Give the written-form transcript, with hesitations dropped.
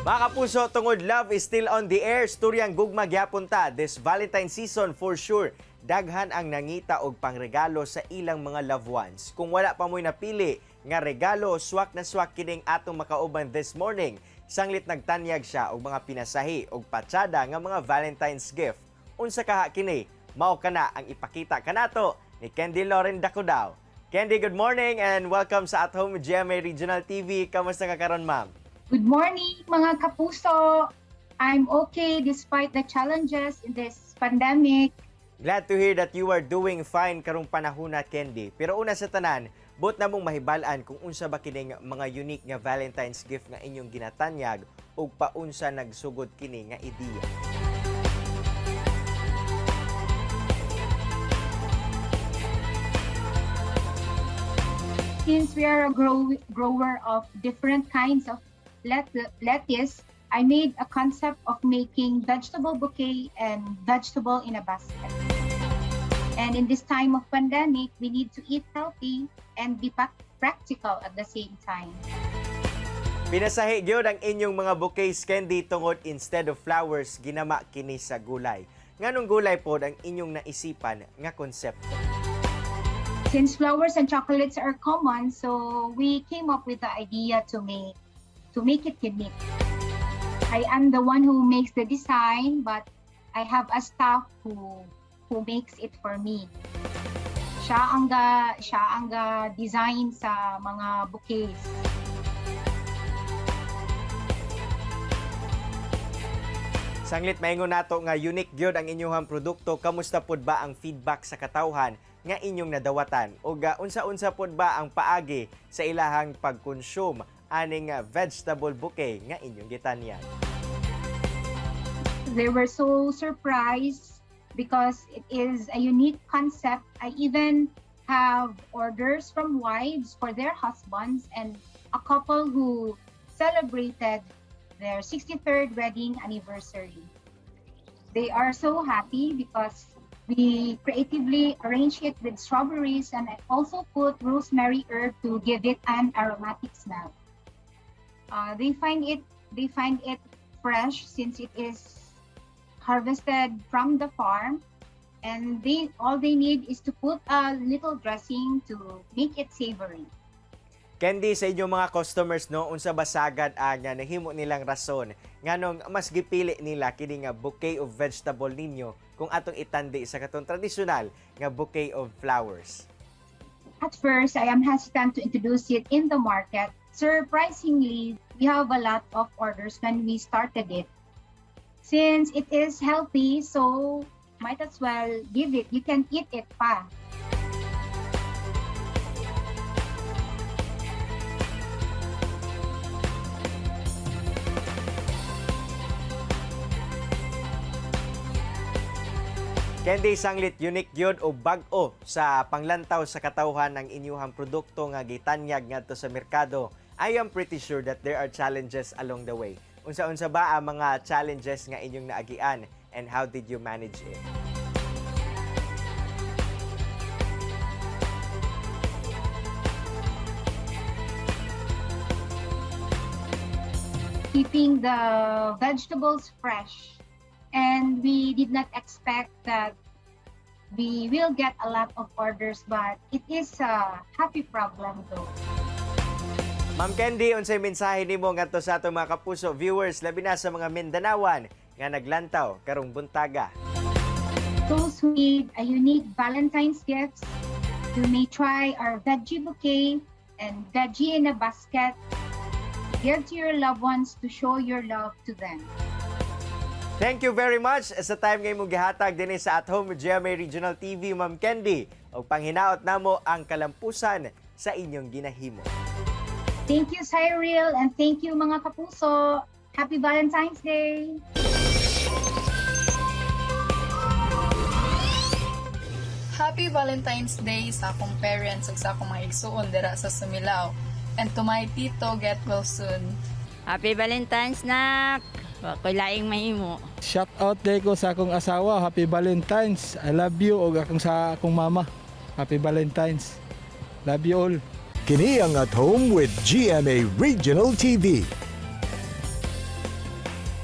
Mga kapuso, tungod love is still on the air, storyang gugma gyapon this Valentine season for sure. Daghan ang nangita og pangregalo sa ilang mga loved ones. Kung wala pa mo'y napili nga regalo, swak-na-swak kining atong makauban this morning. Sanglit nagtanyag siya og mga pinasahi og patsada nga mga Valentine's gift. Unsa kaha kini? Mao kana ang ipakita kanato ni Candy Dacudao. Candy, good morning and welcome sa At Home with GMA Regional TV. Kamusta ka karon, ma'am? Good morning, mga kapuso. I'm okay despite the challenges in this pandemic. Glad to hear that you are doing fine karong panahona, Candy. Pero una sa tanan, bot na mong mahibalaan kung unsa ba kining mga unique nga Valentine's gift nga inyong ginatanyag ug paunsa nagsugod kini nga ideya. Since we are a grower of different kinds of lettuce, I made a concept of making vegetable bouquet and vegetable in a basket. And in this time of pandemic, we need to eat healthy and be practical at the same time. Pinasahi gyud ang inyong mga bouquets, Candy, tungod instead of flowers, ginama kini sa gulay. Nganong gulay pod ang inyong naisipan nga konsepto? Since flowers and chocolates are common, so we came up with the idea to make it unique. I am the one who makes the design, but I have a staff who makes it for me. Siya ang design sa mga bouquets. Sanglit maingon nato nga unique gyud ang inyong produkto. Kamusta pod ba ang feedback sa katawhan nga inyong nadawatan? O unsa-unsa pod ba ang paagi sa ilahang pag-consume aning vegetable bouquet nga inyong gitanyag? They were so surprised because it is a unique concept. I even have orders from wives for their husbands and a couple who celebrated their 63rd wedding anniversary. They are so happy because we creatively arranged it with strawberries, and I also put rosemary herb to give it an aromatic smell. They find it fresh since it is harvested from the farm, and all they need is to put a little dressing to make it savory. Candy, sa inyong mga customers, no, unsa ba sagad ang nahimo nilang rason nganong mas gipili nila kini nga bouquet of vegetable ninyo kung atong itandi sa katong tradisyonal nga bouquet of flowers? At first, I am hesitant to introduce it in the market. Surprisingly, we have a lot of orders when we started it. Since it is healthy, so might as well give it. You can eat it pa. Candy, sanglit unique gyud o bag-o sa panglantaw sa katawhan ng inyong produkto nga gitanyag ngadto sa merkado. I am pretty sure that there are challenges along the way. Unsa-unsa ba ang mga challenges nga inyong naagian and how did you manage it? Keeping the vegetables fresh. And we did not expect that we will get a lot of orders, but it is a happy problem though. Ma'am Candy, unsay mensahe nimo ngadto sa atong mga kapuso viewers labi na sa mga Mindanawan nga naglantaw karong buntaga? Those who need a unique Valentine's gift, you may try our veggie bouquet and veggie in a basket. Give to your loved ones to show your love to them. Thank you very much sa time ngay mong gihatag dinhi sa At Home with GMA Regional TV, Ma'am Candy. O panghinaot namo ang kalampusan sa inyong ginahimo. Thank you, Cyril, and thank you, mga kapuso. Happy Valentine's Day! Happy Valentine's Day sa akong parents ug sa akong mga igsuon dira sa Sumilao. And to my tito, get well soon. Happy Valentine's, nak! Ako'y laing mahimo. Shout out day ko sa akong asawa. Happy Valentine's. I love you. O sa akong mama. Happy Valentine's. Love you all. Kini ang At Home with GMA Regional TV.